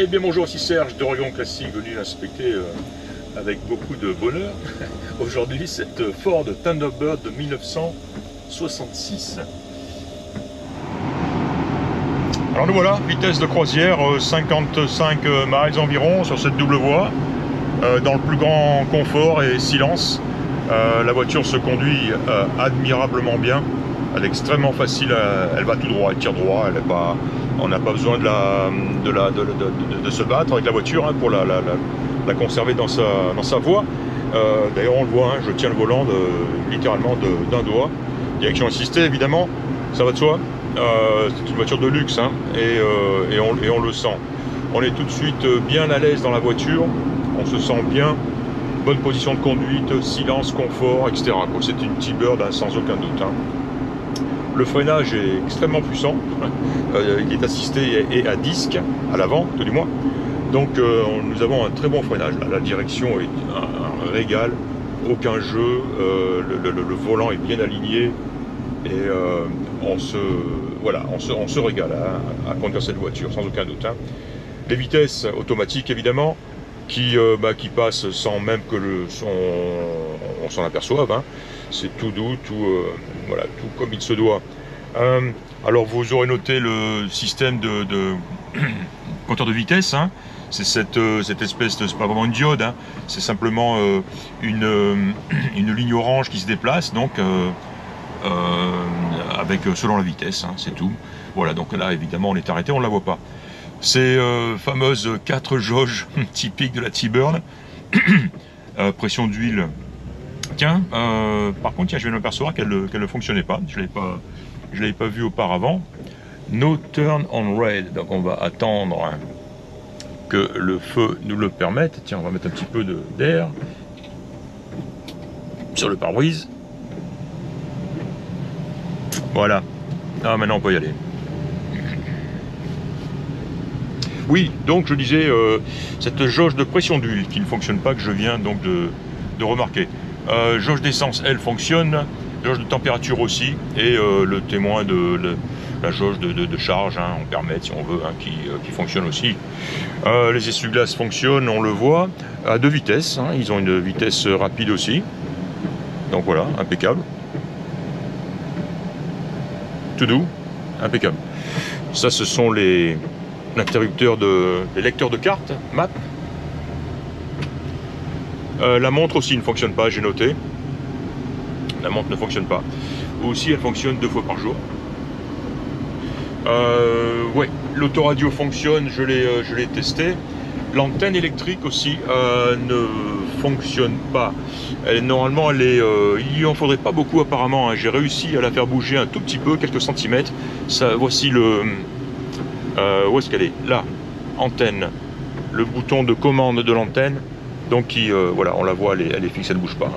Eh bien bonjour, ici Serge de Dragon Classique, venu inspecter avec beaucoup de bonheur aujourd'hui cette Ford Thunderbird de 1966. Alors nous voilà, vitesse de croisière 55 miles environ sur cette double voie, dans le plus grand confort et silence. La voiture se conduit admirablement bien, elle est extrêmement facile, elle va tout droit, elle tire droit, elle est pas... On n'a pas besoin de se battre avec la voiture pour la conserver dans sa voie. D'ailleurs on le voit, je tiens le volant littéralement d'un doigt. Direction assistée évidemment, ça va de soi. C'est une voiture de luxe et on le sent. On est tout de suite bien à l'aise dans la voiture, on se sent bien, bonne position de conduite, silence, confort, etc. C'est une T-Bird sans aucun doute. Le freinage est extrêmement puissant, il est assisté et à disque, à l'avant, tout du moins. Donc nous avons un très bon freinage. La direction est un régal, aucun jeu, le volant est bien aligné et on se régale à conduire cette voiture, sans aucun doute. Les vitesses automatiques évidemment, qui passent sans même que on s'en aperçoive. C'est tout doux, tout comme il se doit. Alors vous aurez noté le système de compteur de vitesse. C'est cette espèce de, c'est pas vraiment une diode, c'est simplement une ligne orange qui se déplace, donc selon la vitesse, c'est tout. Voilà, donc là évidemment on est arrêté, on ne la voit pas. Ces fameuses 4 jauges typiques de la T-Bird, pression d'huile. Tiens, par contre, je viens de m'apercevoir qu'elle ne fonctionnait pas. Je l'avais pas vu auparavant. No turn on red. Donc on va attendre que le feu nous le permette. Tiens, on va mettre un petit peu d'air sur le pare-brise. Voilà. Ah, maintenant on peut y aller. Oui, donc je disais, cette jauge de pression d'huile qui ne fonctionne pas, que je viens donc de remarquer. Jauge d'essence, elle fonctionne, jauge de température aussi, et le témoin de la jauge de charge, on permet si on veut, qui fonctionne aussi. Les essuie-glaces fonctionnent, on le voit, à 2 vitesses, ils ont une vitesse rapide aussi. Donc voilà, impeccable. Tout doux, impeccable. Ça, ce sont les lecteurs de cartes, map. La montre aussi ne fonctionne pas, j'ai noté. La montre ne fonctionne pas. Aussi, elle fonctionne 2 fois par jour. Ouais, l'autoradio fonctionne, je l'ai testé. L'antenne électrique aussi ne fonctionne pas. Normalement, il n'y en faudrait pas beaucoup apparemment. J'ai réussi à la faire bouger un tout petit peu, quelques centimètres. Voici le... où est-ce qu'elle est? Là, antenne. Le bouton de commande de l'antenne. Donc voilà, on la voit, elle est fixe, elle ne bouge pas.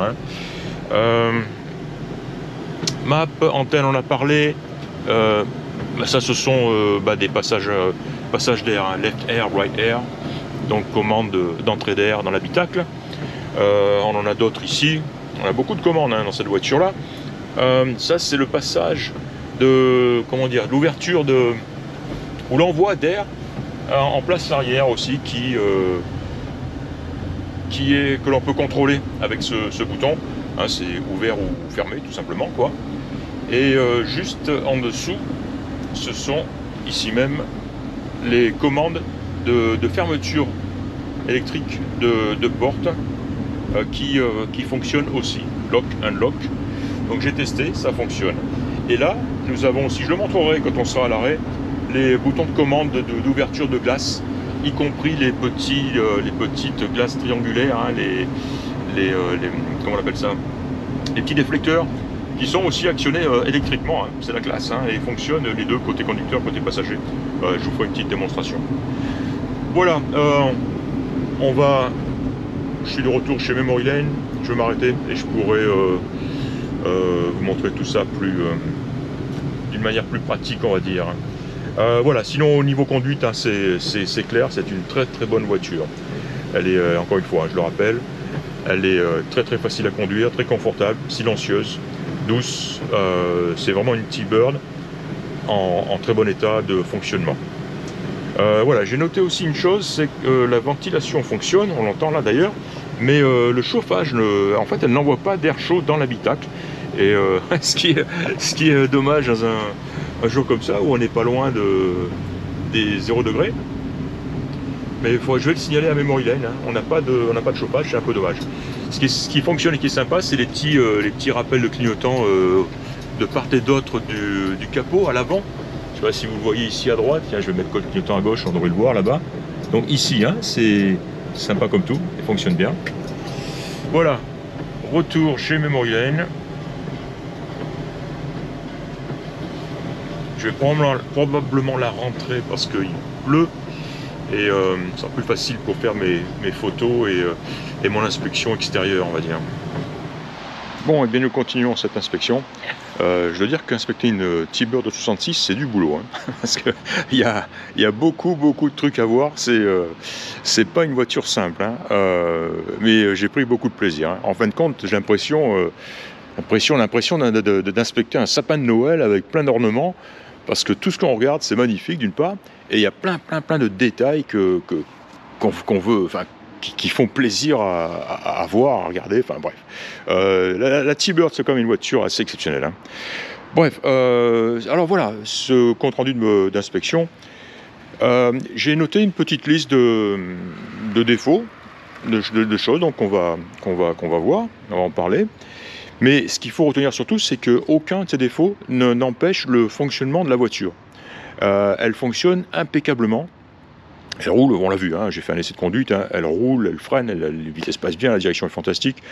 Map, antenne, on a parlé. Ça, ce sont des passages d'air, left air, right air. Donc commande d'entrée d'air dans l'habitacle. On en a d'autres ici. On a beaucoup de commandes dans cette voiture-là. Ça, c'est le passage de, comment dire, l'ouverture ou l'envoi d'air en place arrière aussi, que l'on peut contrôler avec ce bouton. C'est ouvert ou fermé tout simplement quoi. Et juste en dessous, ce sont ici même les commandes de fermeture électrique de porte qui fonctionnent aussi. Lock, unlock. Donc j'ai testé, ça fonctionne. Et là, nous avons aussi, je le montrerai quand on sera à l'arrêt, les boutons de commande d'ouverture de glace, y compris les petites glaces triangulaires, comment on appelle ça, les petits déflecteurs qui sont aussi actionnés électriquement, c'est la classe, et fonctionnent les deux, côté conducteur, côté passager. Je vous ferai une petite démonstration. Voilà, je suis de retour chez Memory Lane, je vais m'arrêter et je pourrai vous montrer tout ça d'une manière plus pratique, on va dire. Voilà, sinon au niveau conduite, c'est clair, c'est une très très bonne voiture. Elle est, encore une fois, je le rappelle, elle est très très facile à conduire, très confortable, silencieuse, douce. C'est vraiment une T-Bird en très bon état de fonctionnement. Voilà, j'ai noté aussi une chose, c'est que la ventilation fonctionne, on l'entend là d'ailleurs, mais le chauffage, en fait, elle n'envoie pas d'air chaud dans l'habitacle. Et ce qui est dommage dans un jour comme ça, où on n'est pas loin des 0 degrés. Mais je vais le signaler à Memory Lane, hein. On n'a pas de chauffage, c'est un peu dommage. Ce qui fonctionne et qui est sympa, c'est les petits rappels de clignotants de part et d'autre du capot à l'avant. Je ne sais pas si vous le voyez ici à droite. Tiens, je vais mettre le clignotant à gauche, on devrait le voir là-bas. Donc ici, hein, c'est sympa comme tout, il fonctionne bien. Voilà, retour chez Memory Lane. Je vais probablement la rentrer parce qu'il pleut. Et c'est sera plus facile pour faire mes photos et mon inspection extérieure, on va dire. Bon, et bien nous continuons cette inspection. Je dois dire qu'inspecter une T-Bird de 66, c'est du boulot, hein, parce qu'il y a beaucoup de trucs à voir. C'est pas une voiture simple, hein, mais j'ai pris beaucoup de plaisir, hein. En fin de compte, j'ai l'impression d'inspecter un sapin de Noël avec plein d'ornements, parce que tout ce qu'on regarde, c'est magnifique d'une part, et il y a plein de détails qu'on veut, enfin, qui font plaisir à voir, à regarder, enfin bref. La T-Bird, c'est quand même une voiture assez exceptionnelle, hein. Bref, alors voilà, ce compte-rendu d'inspection. J'ai noté une petite liste de défauts, de choses donc qu'on va voir, on va en parler. Mais ce qu'il faut retenir surtout, c'est qu'aucun de ces défauts n'empêche le fonctionnement de la voiture. Elle fonctionne impeccablement. Elle roule, on l'a vu, hein, j'ai fait un essai de conduite, hein, elle roule, elle freine, les vitesses passent bien, la direction est fantastique,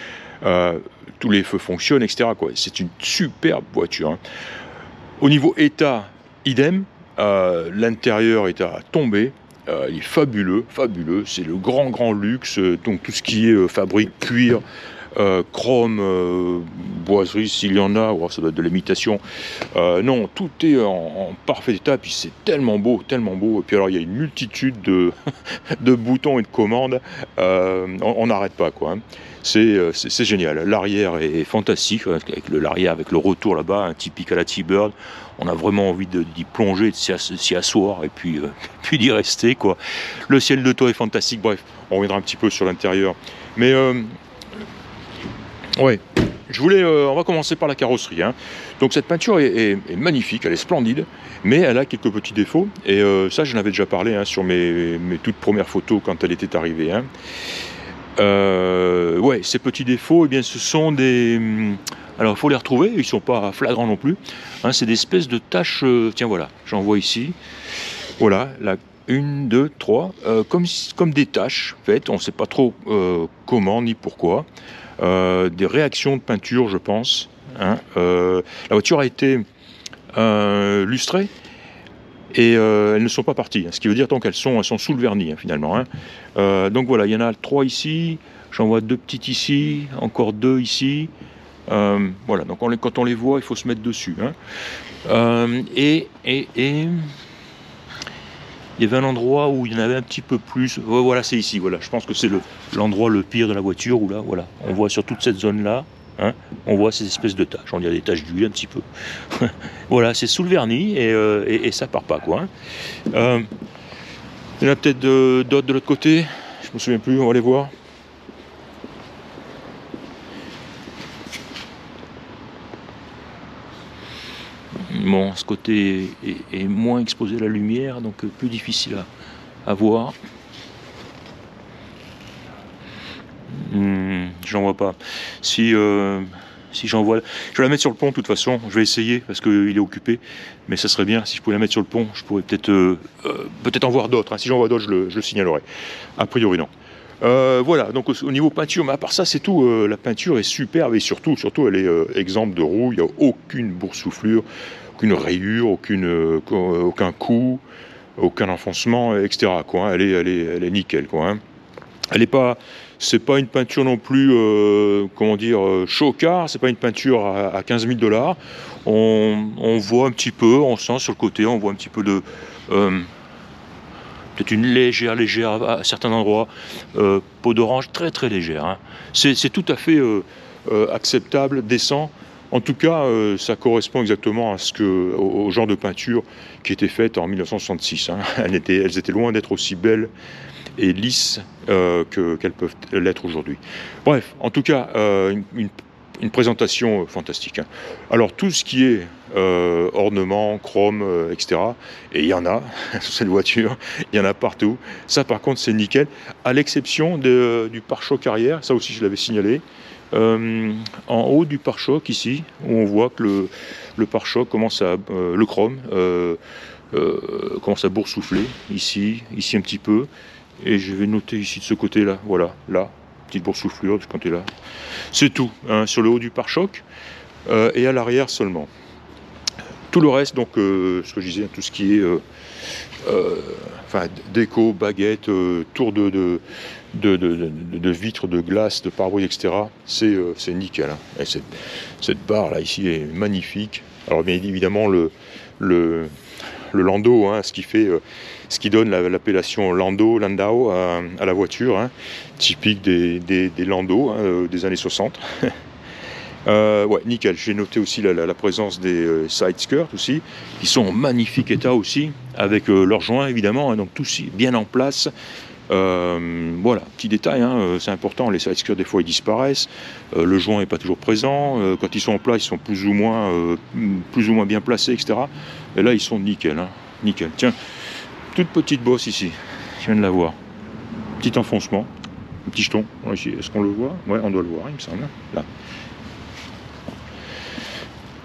tous les feux fonctionnent, etc., quoi. C'est une superbe voiture, hein. Au niveau état, idem, l'intérieur est à tomber, il est fabuleux, c'est le grand luxe, donc tout ce qui est fabrique, cuir, chrome, boiserie s'il y en a, ça doit être de l'imitation. Non, tout est en parfait état, puis c'est tellement beau. Et puis alors il y a une multitude de boutons et de commandes, on n'arrête pas, quoi, hein. C'est génial. L'arrière est fantastique, avec l'arrière, avec le retour là-bas, un typique à la T-Bird. On a vraiment envie d'y plonger, de s'y asseoir et puis d'y rester, quoi. Le ciel de toit est fantastique. Bref, on reviendra un petit peu sur l'intérieur. Mais ouais, on va commencer par la carrosserie, hein. Donc cette peinture est magnifique, elle est splendide, mais elle a quelques petits défauts, et ça j'en avais déjà parlé, hein, sur mes toutes premières photos quand elle était arrivée, hein. Ouais, ces petits défauts, eh bien, ce sont des... Alors il faut les retrouver, ils ne sont pas flagrants non plus, hein, c'est des espèces de taches, tiens voilà, j'en vois ici, voilà, la 1, 2, 3, comme des taches faites, on ne sait pas trop comment ni pourquoi. Des réactions de peinture, je pense, hein. La voiture a été lustrée et elles ne sont pas parties, hein, ce qui veut dire donc qu'elles sont sous le vernis, hein, finalement, hein. Donc voilà, il y en a 3 ici, j'en vois 2 petites ici, encore 2 ici. Voilà, donc quand on les voit, il faut se mettre dessus, hein. Et il y avait un endroit où il y en avait un petit peu plus. Voilà, c'est ici. Voilà, je pense que c'est l'endroit le pire de la voiture, où là, voilà, on voit sur toute cette zone-là, hein, on voit ces espèces de taches. On dirait des taches d'huile un petit peu. Voilà, c'est sous le vernis et ça part pas, quoi, hein. Il y en a peut-être d'autres de l'autre côté. Je me souviens plus. On va les voir. Bon, ce côté est moins exposé à la lumière, donc plus difficile à voir. J'en vois pas. Si j'en vois... Je vais la mettre sur le pont de toute façon, je vais essayer, parce qu'il est occupé, mais ça serait bien, si je pouvais la mettre sur le pont, je pourrais peut-être en voir d'autres, hein. Si j'en vois d'autres, je le signalerai. A priori, non. Voilà, donc au niveau peinture, mais à part ça, c'est tout. La peinture est superbe, et surtout elle est exempte de rouille, il n'y a aucune boursouflure, aucune rayure, aucun coup, aucun enfoncement, etc., quoi, hein. Elle est nickel, quoi, hein. C'est pas une peinture non plus, comment dire, chocard, c'est pas une peinture à 15 000 $. On voit un petit peu, on sent sur le côté, on voit un petit peu de... peut-être une légère à certains endroits, peau d'orange très légère, hein. C'est tout à fait acceptable, décent. En tout cas, ça correspond exactement au genre de peinture qui était faite en 1966. Hein. Elles étaient loin d'être aussi belles et lisses qu'elles peuvent l'être aujourd'hui. Bref, en tout cas, une présentation fantastique. Hein. Alors tout ce qui est ornement, chrome, etc. Et il y en a sur cette voiture, il y en a partout. Ça par contre c'est nickel, à l'exception du pare-choc arrière, ça aussi je l'avais signalé. En haut du pare-choc ici, où on voit que le pare-choc commence le chrome commence à boursoufler, ici un petit peu. Et je vais noter ici de ce côté-là, voilà, là, petite boursouflure de ce côté-là. C'est tout, hein, sur le haut du pare-choc et à l'arrière seulement. Tout le reste, donc, ce que je disais, tout ce qui est déco, baguette, tour de vitres, de glace, de pare-brise, etc. C'est nickel. Hein. Et cette barre là ici est magnifique. Alors bien évidemment le Landau, hein, ce qui donne l'appellation Landau à la voiture, hein, typique des Landau hein, des années 60. Ouais, nickel. J'ai noté aussi la présence des side skirts aussi, qui sont en magnifique état aussi, avec leurs joints évidemment, hein, donc tout bien en place. Voilà, petit détail, hein, c'est important, les side skirts des fois ils disparaissent, le joint n'est pas toujours présent, quand ils sont en place ils sont plus ou moins bien placés, etc. Et là ils sont nickel, hein, nickel. Tiens, toute petite bosse ici, je viens de la voir, petit enfoncement, un petit jeton, est-ce qu'on le voit? Ouais, on doit le voir il me semble, là.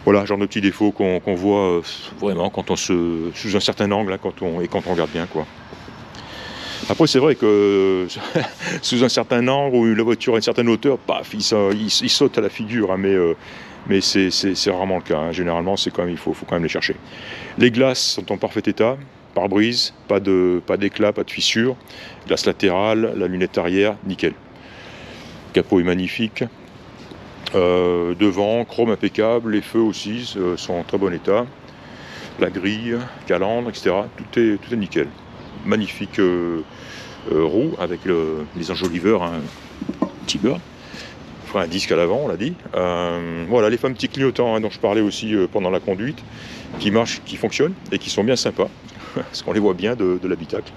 Voilà, genre de petits défauts qu'on voit vraiment quand on sous un certain angle, hein, quand on regarde bien, quoi. Après, c'est vrai que sous un certain angle ou la voiture à une certaine hauteur, paf, il saute à la figure, hein, mais c'est rarement le cas. Hein. Généralement, il faut quand même les chercher. Les glaces sont en parfait état, pare-brise, pas d'éclat, pas de fissure, glace latérale, la lunette arrière, nickel. Le capot est magnifique. Devant, chrome impeccable, les feux aussi sont en très bon état. La grille, calandre, etc. Tout est nickel. Magnifique roue avec les enjoliveurs, hein, T-Bird. Un disque à l'avant, on l'a dit. Voilà, les fameux petits clignotants hein, dont je parlais aussi pendant la conduite, qui marchent, qui fonctionnent et qui sont bien sympas, parce qu'on les voit bien de l'habitacle.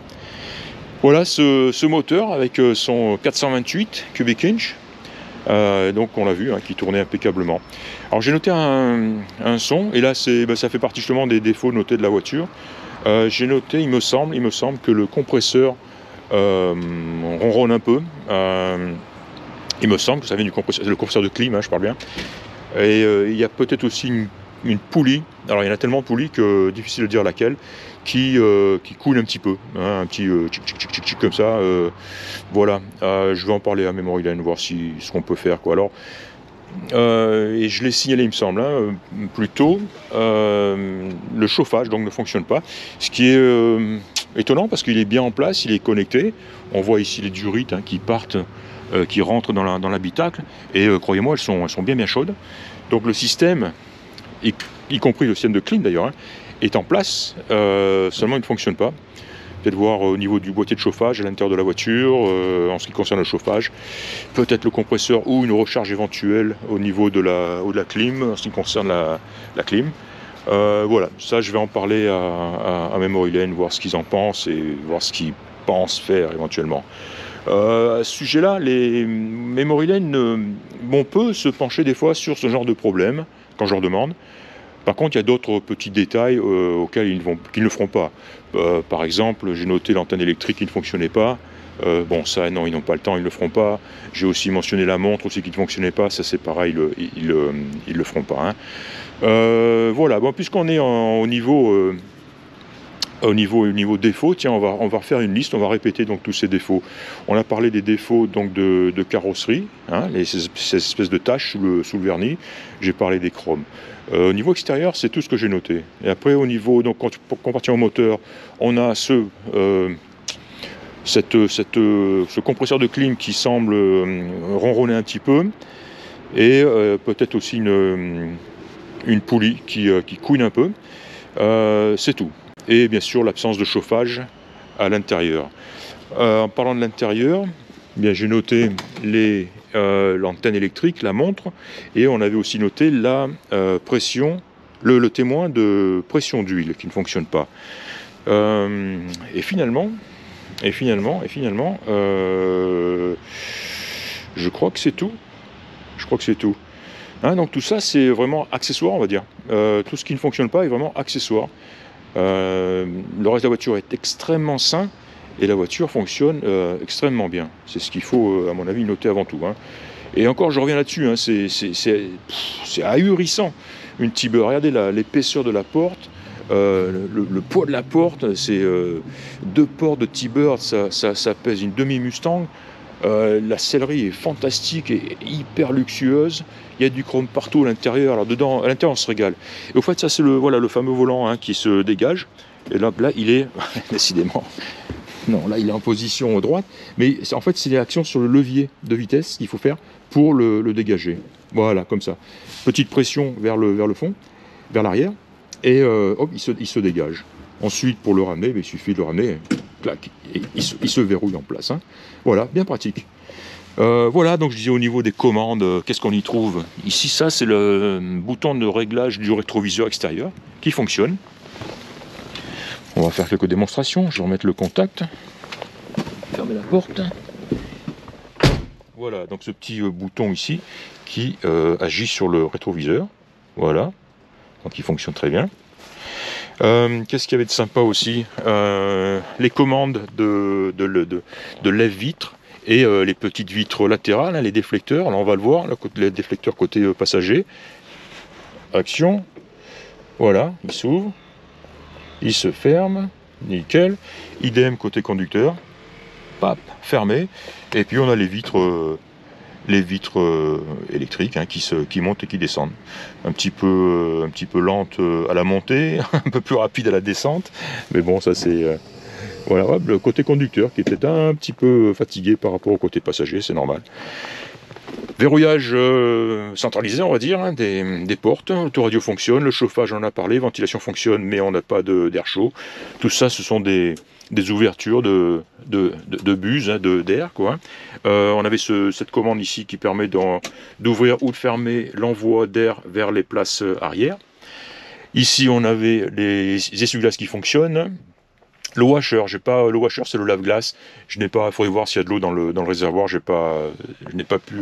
Voilà ce moteur avec son 428 cubic inch. Donc on l'a vu, hein, qui tournait impeccablement. Alors j'ai noté un son, et là ça fait partie justement des défauts notés de la voiture. J'ai noté, il me semble que le compresseur ronronne un peu. Il me semble que ça vient le compresseur de clim, hein, je parle bien. Et il y a peut-être aussi une poulie, alors il y en a tellement de poulies que difficile de dire laquelle, qui coule un petit peu, hein, un petit tchic comme ça. Voilà, je vais en parler à Memory Lane, voir ce qu'on peut faire, quoi. Alors, et je l'ai signalé, il me semble, hein, plus tôt, le chauffage donc ne fonctionne pas, ce qui est étonnant parce qu'il est bien en place, il est connecté. On voit ici les durites hein, qui partent, qui rentrent dans l'habitacle, et croyez-moi, elles sont bien chaudes. Donc le système, y compris le système de clim d'ailleurs, hein, est en place, seulement il ne fonctionne pas. Peut-être voir au niveau du boîtier de chauffage à l'intérieur de la voiture, en ce qui concerne le chauffage, peut-être le compresseur ou une recharge éventuelle au niveau de la clim, en ce qui concerne la clim. Voilà, ça je vais en parler à Memory Lane, voir ce qu'ils en pensent et voir ce qu'ils pensent faire éventuellement. À ce sujet-là, les Memory Lane peut se pencher des fois sur ce genre de problème quand je leur demande. Par contre, il y a d'autres petits détails auxquels qu'ils ne feront pas. Par exemple, j'ai noté l'antenne électrique qui ne fonctionnait pas. Bon, ça, non, ils n'ont pas le temps, ils ne le feront pas. J'ai aussi mentionné la montre aussi qui ne fonctionnait pas. Ça, c'est pareil, ils le feront pas. Hein. Voilà, bon, puisqu'on est au niveau défauts, tiens, on va refaire une liste, on va répéter donc tous ces défauts. On a parlé des défauts donc de carrosserie, hein, ces espèces de taches sous le vernis. J'ai parlé des chromes. Au niveau extérieur, c'est tout ce que j'ai noté. Et après, au niveau, donc, compartiment moteur, on a ce compresseur de clim qui semble ronronner un petit peu, et peut-être aussi une poulie qui couine un peu. C'est tout. Et bien sûr l'absence de chauffage à l'intérieur. En parlant de l'intérieur, bien j'ai noté les l'antenne électrique, la montre, et on avait aussi noté la pression, le témoin de pression d'huile qui ne fonctionne pas. Et finalement, je crois que c'est tout. Hein, donc tout ça, c'est vraiment accessoire, on va dire. Tout ce qui ne fonctionne pas est vraiment accessoire. Le reste de la voiture est extrêmement sain et la voiture fonctionne extrêmement bien. C'est ce qu'il faut, à mon avis, noter avant tout. Hein. Et encore, je reviens là-dessus, hein, c'est ahurissant. Une T-Bird, regardez l'épaisseur de la porte, le poids de la porte, c'est 2 portes de T-Bird, ça pèse une demi-Mustang. La sellerie est fantastique et hyper luxueuse. Il y a du chrome partout à l'intérieur. Alors dedans, à l'intérieur, on se régale. Et au fait, ça c'est le fameux volant hein, qui se dégage. Et là il est décidément. Non, là il est en position droite. Mais en fait, c'est l'action sur le levier de vitesse qu'il faut faire pour le dégager. Voilà, comme ça. Petite pression vers le fond, vers l'arrière, et hop, il se dégage. Ensuite, pour le ramener, il suffit de le ramener, clac, et il se verrouille en place. Hein. Voilà, bien pratique. Voilà, donc je disais au niveau des commandes, qu'est-ce qu'on y trouve? Ici, ça, c'est le bouton de réglage du rétroviseur extérieur qui fonctionne. On va faire quelques démonstrations. Je vais remettre le contact. Fermer la porte. Voilà, donc ce petit bouton ici qui agit sur le rétroviseur. Voilà, donc il fonctionne très bien. Qu'est-ce qu'il y avait de sympa aussi? Les commandes de lève-vitre et les petites vitres latérales, hein, les déflecteurs. Là, on va le voir, là, les déflecteurs côté passager. Action. Voilà, il s'ouvre. Il se ferme. Nickel. Idem côté conducteur. Pap, fermé. Et puis on a les vitres électriques hein, qui montent et qui descendent. Un petit peu lente à la montée, un peu plus rapide à la descente. Mais bon, ça c'est... voilà, hop, le côté conducteur qui était un petit peu fatigué par rapport au côté passager, c'est normal. Verrouillage centralisé, on va dire, hein, des portes. L'autoradio fonctionne, le chauffage, on en a parlé, ventilation fonctionne, mais on n'a pas d'air chaud. Tout ça, ce sont des ouvertures de buse, hein, d'air, quoi. On avait cette commande ici qui permet d'ouvrir ou de fermer l'envoi d'air vers les places arrière. Ici, on avait les essuie-glaces qui fonctionnent. Le washer, le washer c'est le lave-glace. Je n'ai pas, il faudrait voir s'il y a de l'eau dans le réservoir. Je n'ai pas pu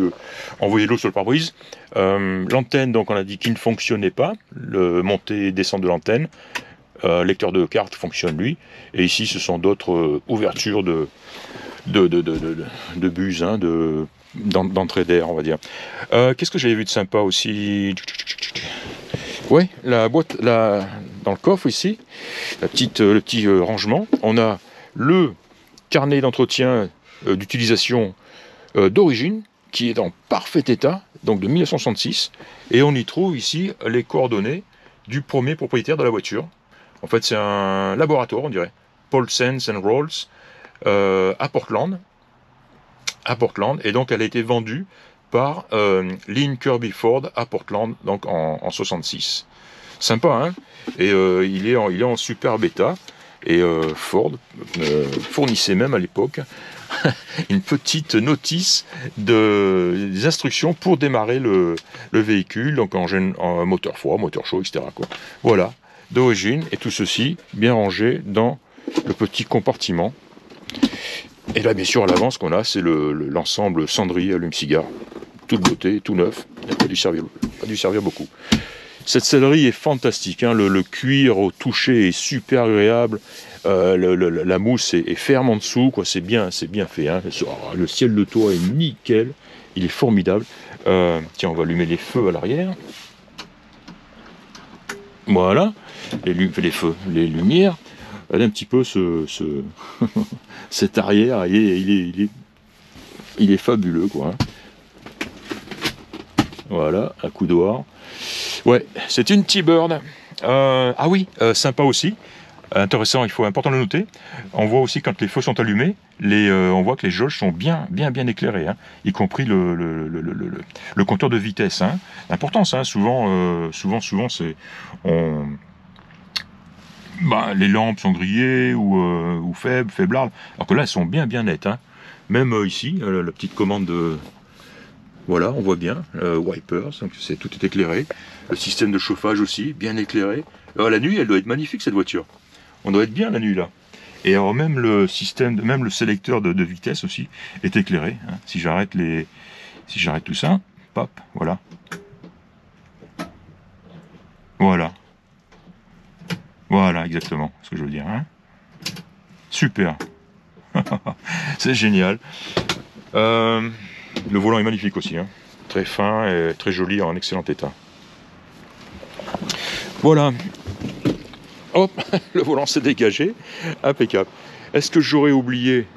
envoyer l'eau sur le pare-brise. L'antenne, donc on a dit qu'il ne fonctionnait pas. Le montée et descente de l'antenne. Lecteur de carte fonctionne lui. Et ici, ce sont d'autres ouvertures de buse, hein, d'entrée d'air, on va dire. Qu'est-ce que j'avais vu de sympa aussi? Ouais, la boîte, dans le coffre ici, le petit rangement, on a le carnet d'entretien d'utilisation d'origine qui est en parfait état, donc de 1966, et on y trouve ici les coordonnées du premier propriétaire de la voiture. En fait, c'est un laboratoire, on dirait, Paulsen and Rolls, à Portland, et donc elle a été vendue par Lynn Kirby Ford à Portland, donc en 66. Sympa, hein? Et il est en super bêta. Et Ford fournissait même à l'époque une petite notice des instructions pour démarrer le véhicule, donc en moteur froid, moteur chaud, etc., quoi. Voilà, d'origine, et tout ceci bien rangé dans le petit compartiment. Et là, bien sûr, à l'avant, ce qu'on a, c'est l'ensemble cendrier allume-cigare. Toute beauté, tout neuf, il n'a pas dû servir beaucoup. Cette sellerie est fantastique, hein. Le cuir au toucher est super agréable, la mousse est ferme en dessous, quoi. C'est bien fait, hein. Le ciel de toit est nickel, il est formidable. Tiens, on va allumer les feux à l'arrière. Voilà, les lumières. Regardez un petit peu cet arrière, il est fabuleux, quoi. Hein. Voilà, un coup d'or. Ouais, c'est une T-Bird. Ah oui, sympa aussi. Intéressant, important de le noter. On voit aussi quand les feux sont allumés, on voit que les jauges sont bien éclairées, hein, y compris le compteur de vitesse. Hein. Important, ça. Hein, souvent, c'est les lampes sont grillées ou faiblardes. Alors que là, elles sont bien nettes. Hein. Même ici, la petite commande Voilà, on voit bien, wipers, donc tout est éclairé. Le système de chauffage aussi, bien éclairé. La nuit, elle doit être magnifique cette voiture. On doit être bien la nuit là. Et alors même le système, même le sélecteur de vitesse aussi est éclairé. Hein. Si j'arrête tout ça, pop, voilà. Voilà. Voilà, exactement ce que je veux dire. Hein. Super. C'est génial. Le volant est magnifique aussi. Hein. Très fin et très joli, en excellent état. Voilà. Hop, le volant s'est dégagé. Impeccable. Est-ce que j'aurais oublié?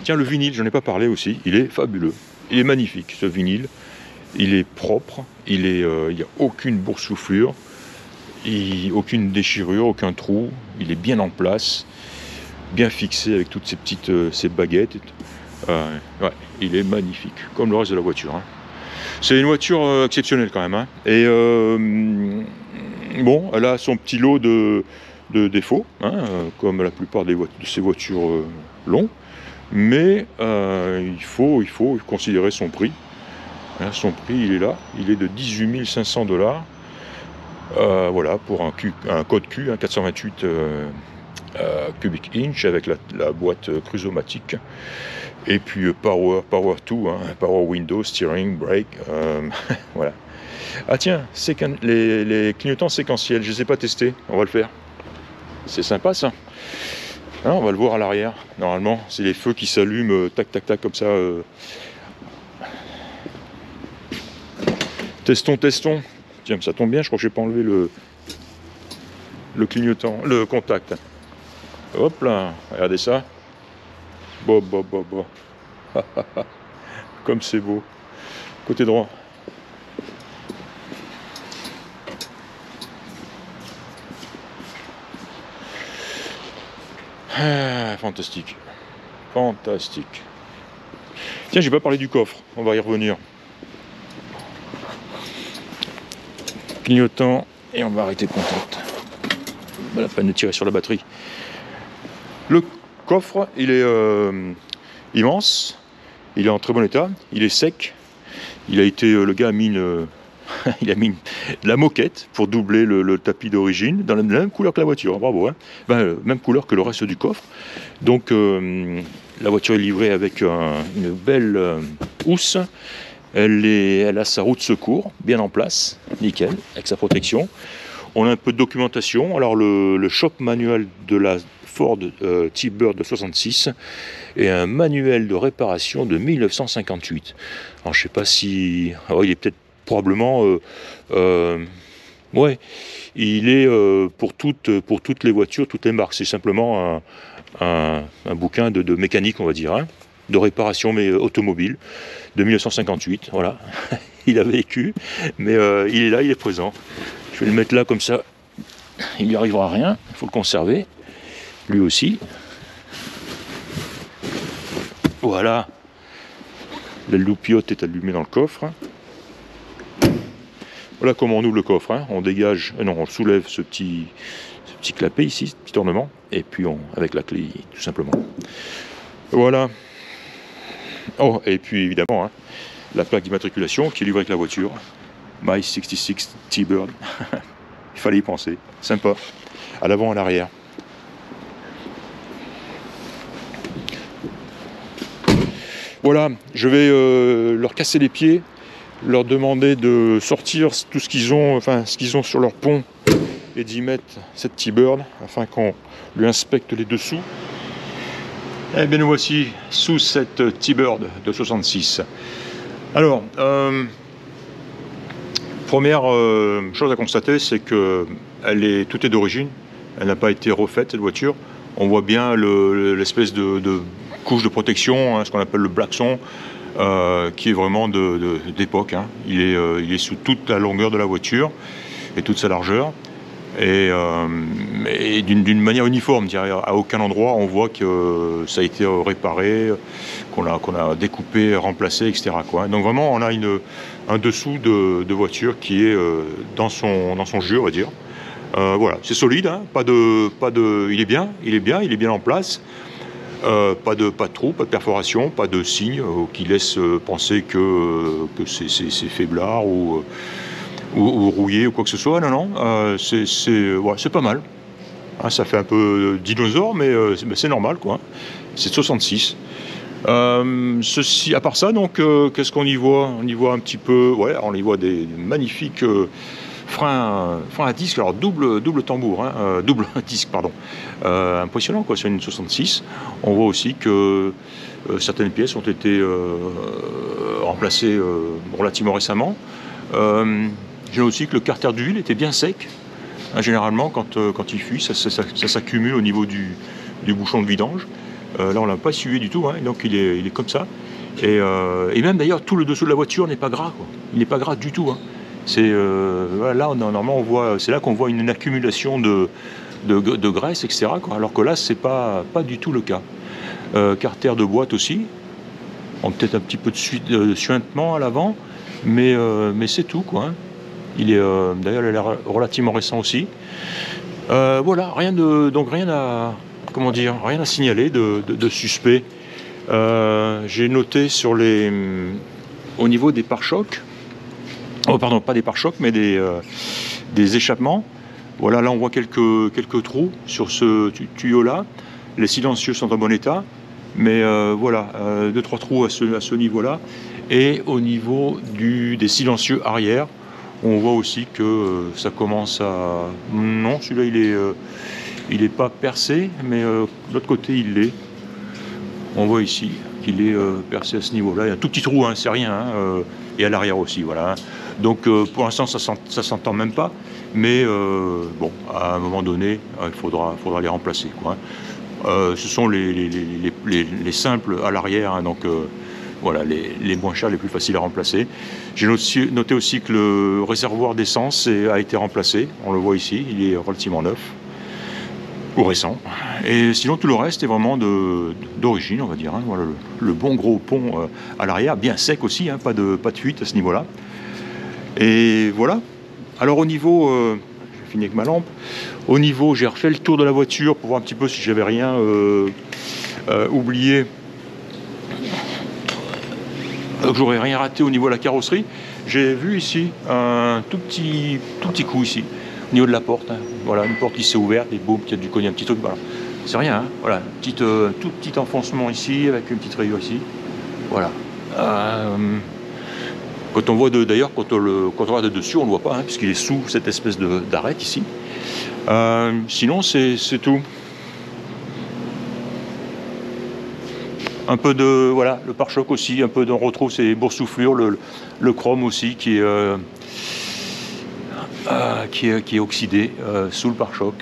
Tiens, le vinyle, j'en ai pas parlé aussi. Il est fabuleux. Il est magnifique, ce vinyle. Il est propre. Il n'y a aucune boursouflure. Aucune déchirure, aucun trou. Il est bien en place. Bien fixé avec toutes ces petites ces baguettes. Ouais, il est magnifique. Comme le reste de la voiture. Hein. C'est une voiture exceptionnelle quand même. Hein. Et bon, elle a son petit lot de défauts, hein, comme la plupart de ces voitures longues, mais il faut considérer son prix. Hein, son prix, il est là, il est de 18 500 $. Voilà, pour un code Q, hein, 428 cubic inch avec la boîte cruisomatique. Et puis Power 2, hein, Power Window, Steering, Brake, voilà. Ah tiens, les clignotants séquentiels, je ne les ai pas testés, on va le faire. C'est sympa ça. Hein, on va le voir à l'arrière, normalement, c'est les feux qui s'allument, tac tac tac, comme ça. Testons. Tiens, ça tombe bien, je crois que je n'ai pas enlevé le clignotant, le contact. Hop là, regardez ça. Bon. Comme c'est beau. Côté droit. Ah, fantastique. Tiens, j'ai pas parlé du coffre, on va y revenir. Clignotant, et on va arrêter le contact. Pas la peine de tirer sur la batterie. Le coffre, il est immense, il est en très bon état, il est sec. Le gars a mis il a mis de la moquette pour doubler le tapis d'origine, dans la même couleur que la voiture, bravo, hein. Même couleur que le reste du coffre. Donc la voiture est livrée avec une belle housse. Elle a sa roue de secours bien en place, nickel, avec sa protection. On a un peu de documentation. Alors le shop manuel de la Ford T-Bird de 66 et un manuel de réparation de 1958. Alors je sais pas si... Alors, il est peut-être probablement... ouais, il est pour toutes les voitures, toutes les marques. C'est simplement un bouquin de mécanique, on va dire, hein, de réparation mais automobile de 1958. Voilà, il a vécu, mais il est là, il est présent. Je vais le mettre là comme ça, il lui arrivera rien. Il faut le conserver, lui aussi. Voilà, la loupiote est allumée dans le coffre. Voilà comment on ouvre le coffre, hein. On dégage, on soulève ce petit clapet ici, ce petit ornement, et puis avec la clé, tout simplement. Voilà. Oh, et puis évidemment, hein, la plaque d'immatriculation qui est livrée avec la voiture. My 66 T-Bird. Il fallait y penser. Sympa. À l'avant, à l'arrière. Voilà, je vais leur casser les pieds, leur demander de sortir tout ce qu'ils ont, sur leur pont et d'y mettre cette T-Bird afin qu'on lui inspecte les dessous. Eh bien nous voici sous cette T-Bird de 66. Alors, première chose à constater, c'est que tout est d'origine. Elle n'a pas été refaite, cette voiture. On voit bien l'espèce de couche de protection, hein, ce qu'on appelle le blackson, qui est vraiment d'époque. Hein. Il est sous toute la longueur de la voiture et toute sa largeur. Et d'une manière uniforme, à aucun endroit on voit que ça a été réparé, qu'on a découpé, remplacé, etc. quoi. Donc vraiment on a un dessous de voiture qui est dans son jus, on va dire. Voilà, c'est solide, hein, il est bien en place. Pas de trou, pas de perforation, pas de signe qui laisse penser que c'est faiblard ou rouillé ou quoi que ce soit. Non, non, c'est pas mal. Hein, ça fait un peu dinosaure, mais c'est normal, quoi. C'est de 66. À part ça, donc, qu'est-ce qu'on y voit? On y voit un petit peu, ouais, on y voit des magnifiques freins à disque, alors double tambour, hein, double disque, pardon. Impressionnant, quoi, sur une 66. On voit aussi que certaines pièces ont été remplacées relativement récemment. J'ai aussi que le carter d'huile était bien sec. Hein, généralement, quand il fuit, ça s'accumule au niveau du bouchon de vidange. Là, on l'a pas essuyé du tout, hein, donc il est comme ça. Et même d'ailleurs, tout le dessous de la voiture n'est pas gras, quoi. Il n'est pas gras du tout. Hein. Là, normalement, c'est là qu'on voit une accumulation de graisse, etc. Quoi, alors que là, c'est pas du tout le cas. Carter de boîte aussi. Peut-être un petit peu de suintement à l'avant, mais c'est tout, quoi. Hein. D'ailleurs, il a l'air relativement récent aussi. Voilà, rien à signaler de suspect. J'ai noté au niveau des pare-chocs, pardon, pas des pare-chocs, mais des échappements. Voilà, là on voit quelques trous sur ce tuyau-là. Les silencieux sont en bon état, mais voilà, 2-3 trous à ce niveau-là. Et au niveau des silencieux arrière, on voit aussi que ça commence à... Non, celui-là il est pas percé, mais de l'autre côté il l'est. On voit ici qu'il est percé à ce niveau-là. Il y a un tout petit trou, hein, c'est rien, hein, et à l'arrière aussi, voilà. Donc pour l'instant ça s'entend même pas, mais bon, à un moment donné, il faudra les remplacer, quoi. Ce sont les simples à l'arrière, hein, donc voilà, les moins chers, les plus faciles à remplacer. J'ai noté aussi que le réservoir d'essence a été remplacé. On le voit ici, il est relativement neuf ou récent. Et sinon, tout le reste est vraiment d'origine, on va dire. Hein. Voilà, le bon gros pont à l'arrière, bien sec aussi, hein, pas de fuite à ce niveau-là. Et voilà. Alors au niveau, je finis avec ma lampe. Au niveau, j'ai refait le tour de la voiture pour voir un petit peu si j'avais rien oublié. Donc j'aurais rien raté au niveau de la carrosserie. J'ai vu ici un tout petit coup ici, au niveau de la porte. Hein. Voilà, une porte qui s'est ouverte et boum, il y a du cogné, un petit truc. Voilà. C'est rien, hein. Voilà, tout petit enfoncement ici avec une petite rayure ici. Voilà. Quand on voit d'ailleurs, quand on regarde dessus, on ne le voit pas, hein, puisqu'il est sous cette espèce d'arête ici. Sinon, c'est tout. Un peu voilà, le pare-choc aussi, un peu on retrouve ces boursouflures, le chrome aussi qui est oxydé sous le pare-choc.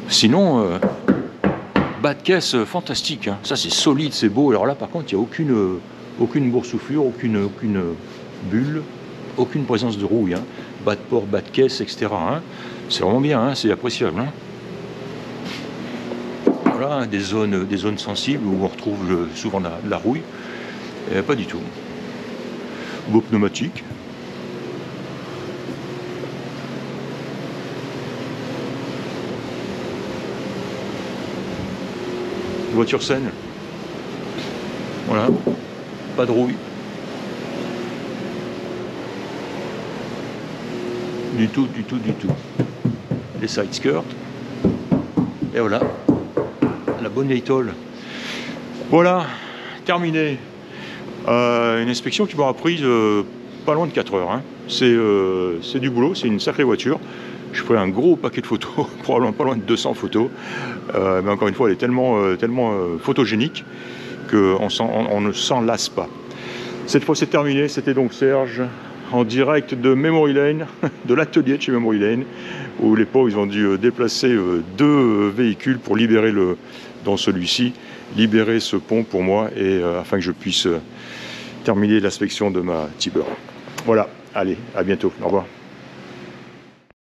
Sinon, bas de caisse fantastique, hein. Ça c'est solide, c'est beau. Alors là par contre, il n'y a aucune boursouflure, aucune bulle, aucune présence de rouille, hein. Bas de port, bas de caisse, etc. Hein. C'est vraiment bien, hein, c'est appréciable. Hein. Voilà, des zones sensibles où on retrouve souvent la rouille. Pas du tout. Beau pneumatique. Voiture saine. Voilà. Pas de rouille. Du tout. Les side skirts. Et voilà. La bonne vieille tôle. Voilà, terminé. Une inspection qui m'aura prise pas loin de 4 heures. Hein. C'est du boulot, c'est une sacrée voiture. Je ferai un gros paquet de photos, probablement pas loin de 200 photos. Mais encore une fois, elle est tellement photogénique qu'on ne s'en lasse pas. Cette fois, c'est terminé. C'était donc Serge en direct de Memory Lane, de l'atelier de chez Memory Lane, où les pauvres ils ont dû déplacer 2 véhicules pour libérer dans celui-ci, libérer ce pont pour moi et afin que je puisse terminer l'inspection de ma Tiber. Voilà, allez, à bientôt, au revoir.